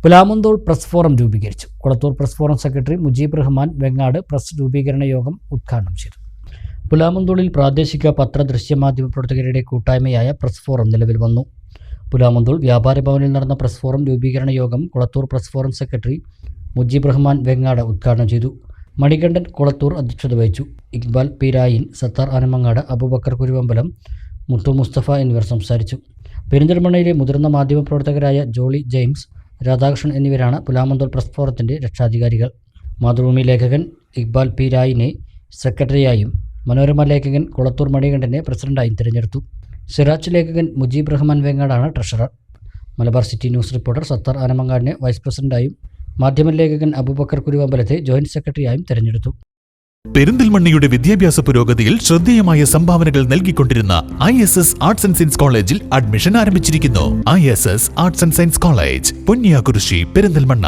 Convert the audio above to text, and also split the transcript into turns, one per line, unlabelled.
Pulamanthole press forum രൂപീകരിച്ചു. Kulathur press forum secretary Mujeeb Rahman Vengad press രൂപീകരണ യോഗം ഉദ്ഘാടനം ചെയ്തു. പുലാമന്തോളിൽ പ്രാദേശിക പത്ര ദൃശ്യമാധ്യമ പ്രവർത്തകരുടെ കൂട്ടായ്മയായ പ്രസ് ഫോറം നിലവിൽ വന്നു. പുലാമന്തോൾ വ്യാപാര ഭവനിൽ നടന്ന പ്രസ് ഫോറം രൂപീകരണ യോഗം Kulathur press forum secretary Mujeeb Rahman Vengad ഉദ്ഘാടനം ചെയ്തു. മണികണ്ഠൻ കുളത്തൂർ അധ്യക്ഷത വഹിച്ചു. ഇക്ബാൽ പി രായിൻ, സത്താർ ആനമങ്ങാട്, അബൂബക്കർ കുരുവമ്പലം, മുത്തു മുസ്തഫ എന്നിവർ സംസാരിച്ചു. പെരിന്തൽമണ്ണയിലെ മുതിർന്ന മാധ്യമപ്രവർത്തകരായ ജോളി ജെയിംസ്, രാധാകൃഷ്ണൻ എന്നിവരാണ് പുലാമന്തോൾ പ്രസ് ഫോറത്തിൻ്റെ രക്ഷാധികാരികൾ. മാതൃഭൂമി ലേഖകൻ ഇക്ബാൽ പി രായിനെ സെക്രട്ടറിയായും മനോരമ ലേഖകൻ കുളത്തൂർ മണികണ്ഠനെ പ്രസിഡന്റായും തിരഞ്ഞെടുത്തു. സിറാജ് ലേഖകൻ മുജീബ് റഹ്മാൻ വെങ്ങാടാണ് treasurer. Malabar city news reporter Sathar ആനമങ്ങാടിനെ വൈസ് പ്രസിഡന്റായും മാധ്യമ ലേഖകൻ അബൂബക്കർ കുരുവമ്പലത്തെ ജോയിന്റ് സെക്രട്ടറിയായും തിരഞ്ഞെടുത്തു.
പെരിന്തൽമണ്ണയുടെ വിദ്യാഭ്യാസ പുരോഗതിയിൽ ശ്രദ്ധേയമായ സംഭാവനകൾ നൽകിക്കൊണ്ടിരുന്ന ISS ആർട്സ് ആൻഡ് സയൻസ് കോളേജിൽ അഡ്മിഷൻ ആരംഭിച്ചിരിക്കുന്നു. ISS arts and science college, Ponniyakurissi, Perinthalmanna.